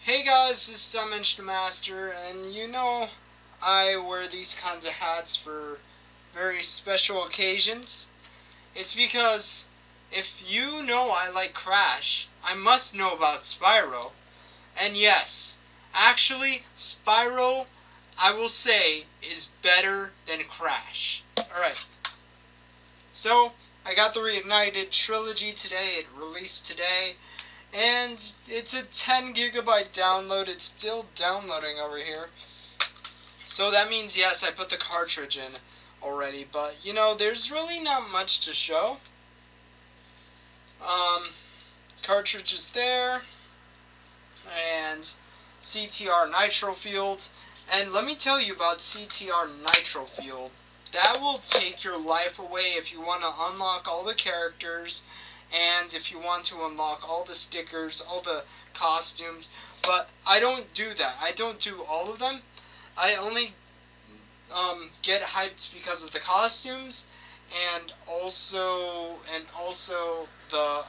Hey guys, this is Dimension Master, and I wear these kinds of hats for very special occasions. It's because if you know I like Crash, I must know about Spyro. And yes, actually, Spyro, I will say, is better than Crash. Alright, so I got the Reignited trilogy today. It released today. And it's a 10 gigabyte download. It's still downloading over here. So that means, yes, I put the cartridge in already. But, there's really not much to show. Cartridge is there. And CTR Nitro Field. And let me tell you about CTR Nitro Field. That will take your life away if you want to unlock all the characters. And if you want to unlock all the stickers, all the costumes. But I don't do that. I don't do all of them. I only get hyped because of the costumes and also the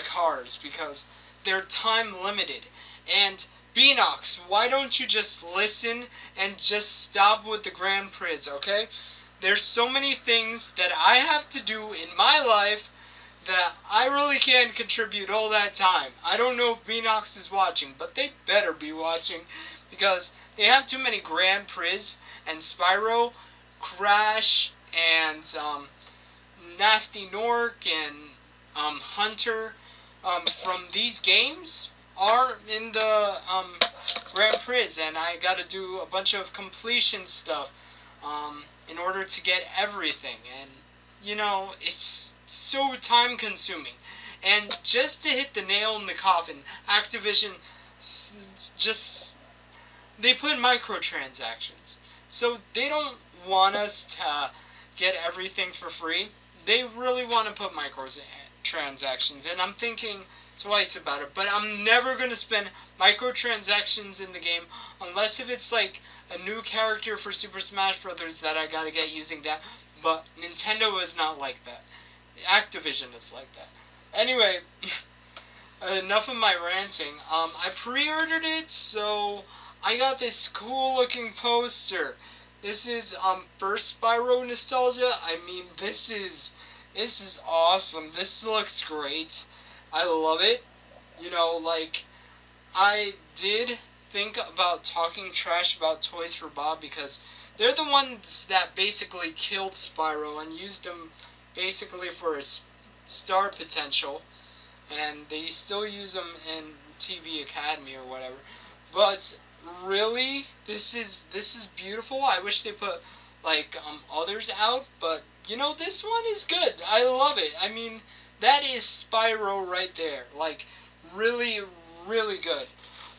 cars, because they're time limited. And Beanox, why don't you just listen and just stop with the Grand Prix, okay? There's so many things that I have to do in my life that I really can't contribute all that time. I don't know if Beanox is watching, but they better be watching, because they have too many Grand Prix, and Spyro, Crash, and Nasty Nork, and Hunter from these games are in the Grand Prix, and I gotta do a bunch of completion stuff in order to get everything, and it's so time consuming. And just to hit the nail in the coffin, Activision they put microtransactions. So they don't want us to get everything for free. They really want to put microtransactions, and I'm thinking twice about it. But I'm never going to spend microtransactions in the game unless if it's like a new character for Super Smash Brothers that I gotta get using that. But Nintendo is not like that. Activision is like that. Anyway, enough of my ranting. I pre-ordered it, so I got this cool looking poster. This is first Spyro nostalgia. I mean, this is awesome. This looks great. I love it. I did think about talking trash about Toys for Bob, because they're the ones that basically killed Spyro and used him basically for his star potential, and they still use him in TV Academy or whatever. But really, this is beautiful. I wish they put others out, but this one is good. I love it. I mean, that is Spyro right there. Really, really good.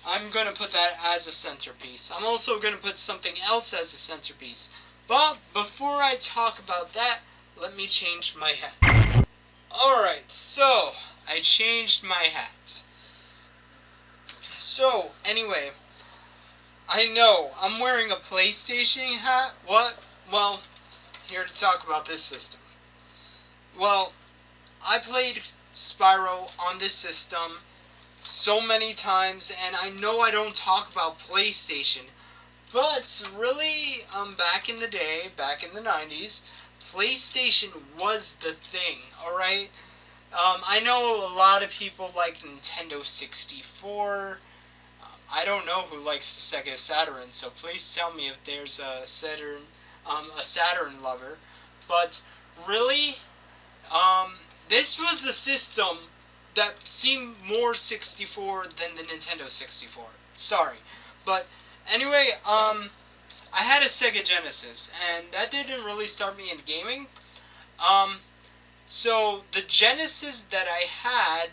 I'm going to put that as a centerpiece. I'm also going to put something else as a centerpiece. But before I talk about that, let me change my hat. Alright, so I changed my hat. So, anyway, I know I'm wearing a PlayStation hat. What? Well, here to talk about this system. Well, I played Spyro on this system so many times, and I know I don't talk about PlayStation, but really, back in the day, back in the 90s, PlayStation was the thing, alright? I know a lot of people like Nintendo 64. I don't know who likes the Sega Saturn, so please tell me if there's a Saturn lover. But really, this was the system that seemed more 64 than the Nintendo 64. Sorry. But anyway, I had a Sega Genesis, and that didn't really start me in gaming. So the Genesis that I had,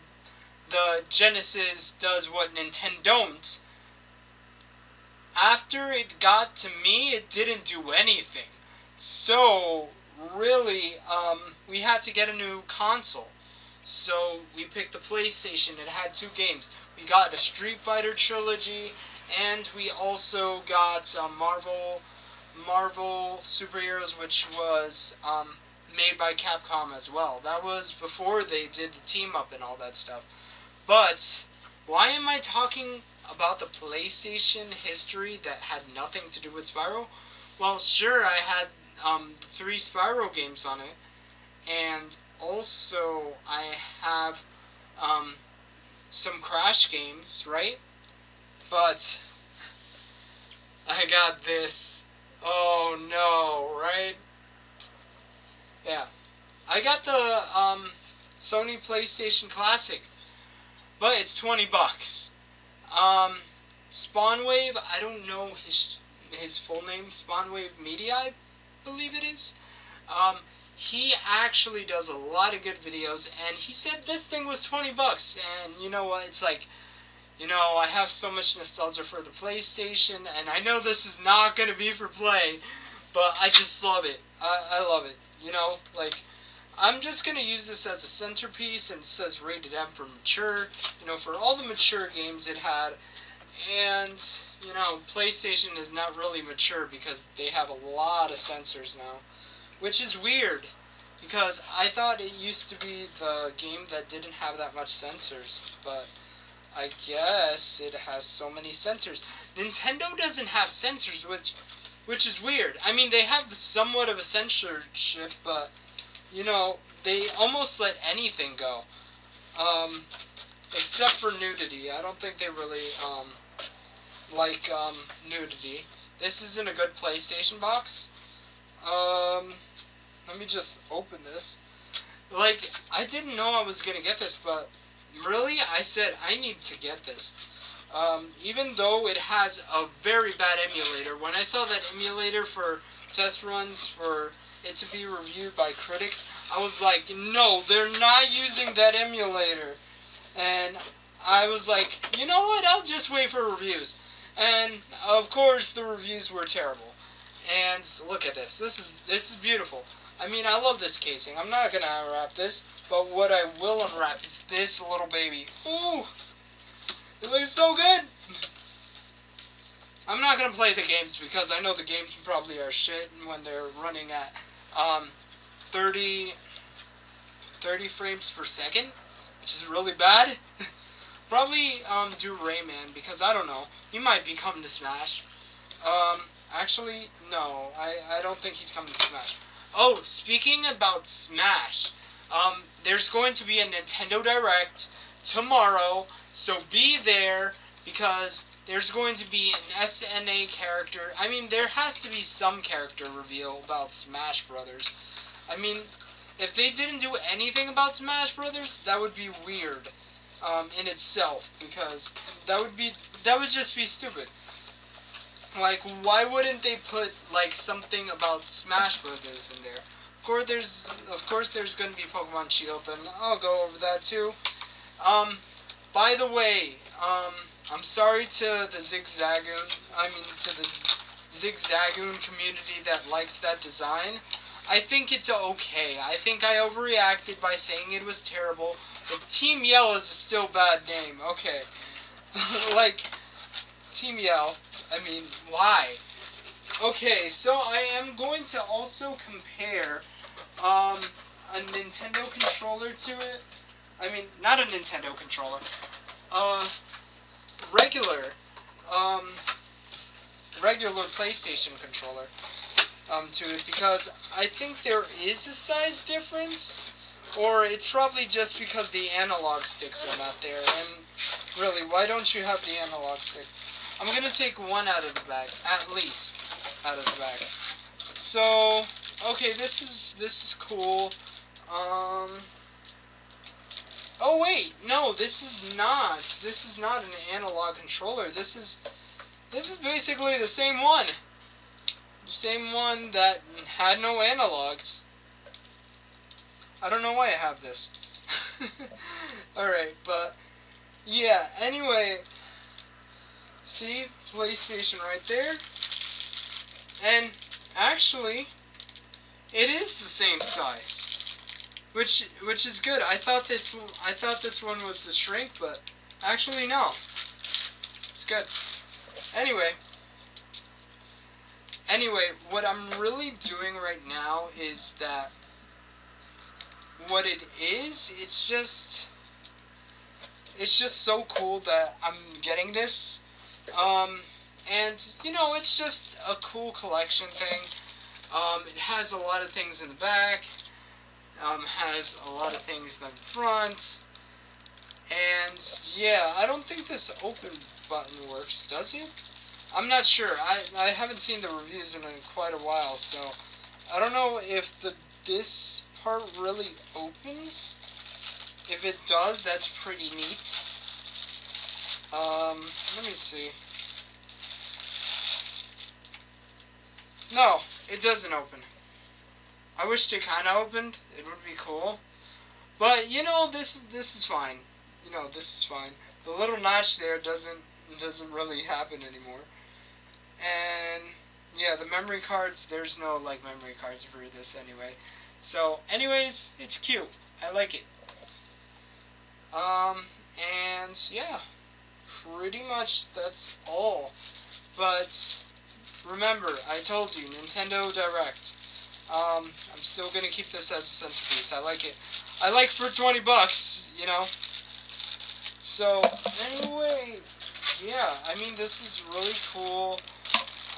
the Genesis does what Nintendo don't. After it got to me, it didn't do anything. So really, we had to get a new console. So we picked the PlayStation. It had 2 games. We got a Street Fighter trilogy, and we also got Marvel Superheroes, which was made by Capcom as well. That was before they did the team up and all that stuff. But why am I talking about the PlayStation history that had nothing to do with Spyro, well, sure, I had 3 Spyro games on it, and also I have some Crash games, right? But I got this. Oh no, right? Yeah. I got the Sony PlayStation Classic, but it's $20. Um, Spawnwave, I don't know his full name, Spawnwave Media, I believe it is. Um, he actually does a lot of good videos, and he said this thing was $20, and you know what, it's like, you know, I have so much nostalgia for the PlayStation, and I know this is not going to be for play, but I just love it. I love it, you know, like, I'm just going to use this as a centerpiece, and it says rated M for mature, you know, for all the mature games it had, and, you know, PlayStation is not really mature because they have a lot of censors now, which is weird, because I thought it used to be the game that didn't have that much censors, but I guess it has so many censors. Nintendo doesn't have censors, which is weird. I mean, they have somewhat of a censorship, but, you know, they almost let anything go. Except for nudity. I don't think they really, like, nudity. This isn't a good PlayStation box. Let me just open this. Like, I didn't know I was gonna get this, but really, I said I need to get this. Even though it has a very bad emulator. When I saw that emulator for test runs for it to be reviewed by critics, I was like, no, they're not using that emulator. And I was like, you know what, I'll just wait for reviews. And, of course, the reviews were terrible. And look at this. This is beautiful. I mean, I love this casing. I'm not going to unwrap this, but what I will unwrap is this little baby. Ooh! It looks so good! I'm not going to play the games because I know the games probably are shit when they're running at 30 frames per second, which is really bad. Probably do Rayman because I don't know. He might be coming to Smash. Actually, no. I don't think he's coming to Smash. Oh, speaking about Smash, there's going to be a Nintendo Direct tomorrow, so be there because there's going to be an SNA character. I mean, there has to be some character reveal about Smash Brothers. I mean, if they didn't do anything about Smash Brothers, that would be weird in itself because that would just be stupid. Like, why wouldn't they put, like, something about Smash Brothers in there? Of course there's going to be Pokemon Shield, and I'll go over that too. By the way, I'm sorry to the to the Zigzagoon community that likes that design. I think it's okay. I think I overreacted by saying it was terrible, but Team Yell is a still bad name. Okay. Like, Team Yell. I mean, why? Okay, so I am going to also compare a Nintendo controller to it. I mean, not a Nintendo controller. Regular, regular PlayStation controller to it because I think there is a size difference, or it's probably just because the analog sticks are not there. And really, why don't you have the analog stick? I'm gonna take one out of the bag, at least out of the bag. So, okay, this is cool. Oh wait, no, this is not an analog controller. This is basically the same one that had no analogs. I don't know why I have this. All right, but yeah. Anyway. See, PlayStation right there, and actually, it is the same size, which is good. I thought this one was the shrink, but actually no, it's good. Anyway, what I'm really doing right now is that what it is, it's just. it's just so cool that I'm getting this. And you know, it's just a cool collection thing. It has a lot of things in the back. Has a lot of things in the front. And yeah, I don't think this open button works, does it? I'm not sure. I haven't seen the reviews in quite a while, so I don't know if this part really opens. If it does, that's pretty neat. Let me see. No, it doesn't open. I wished it kind of opened. It would be cool. But you know, this is fine. You know, this is fine. The little notch there doesn't really happen anymore. And yeah, the memory cards. There's no like memory cards for this anyway. So, anyways, it's cute. I like it. And yeah, pretty much that's all. But remember, I told you, Nintendo Direct. I'm still gonna keep this as a centerpiece. I like it. I like for $20, you know. So anyway, yeah. I mean, this is really cool.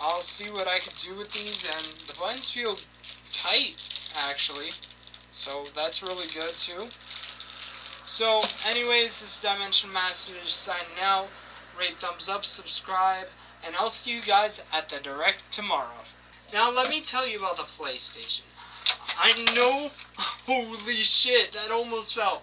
I'll see what I can do with these, and the buttons feel tight, actually. So that's really good too. So, anyways, this is Dimension Master signing out. Rate, thumbs up, subscribe, and I'll see you guys at the Direct tomorrow. Now, let me tell you about the PlayStation. I know, holy shit, that almost fell.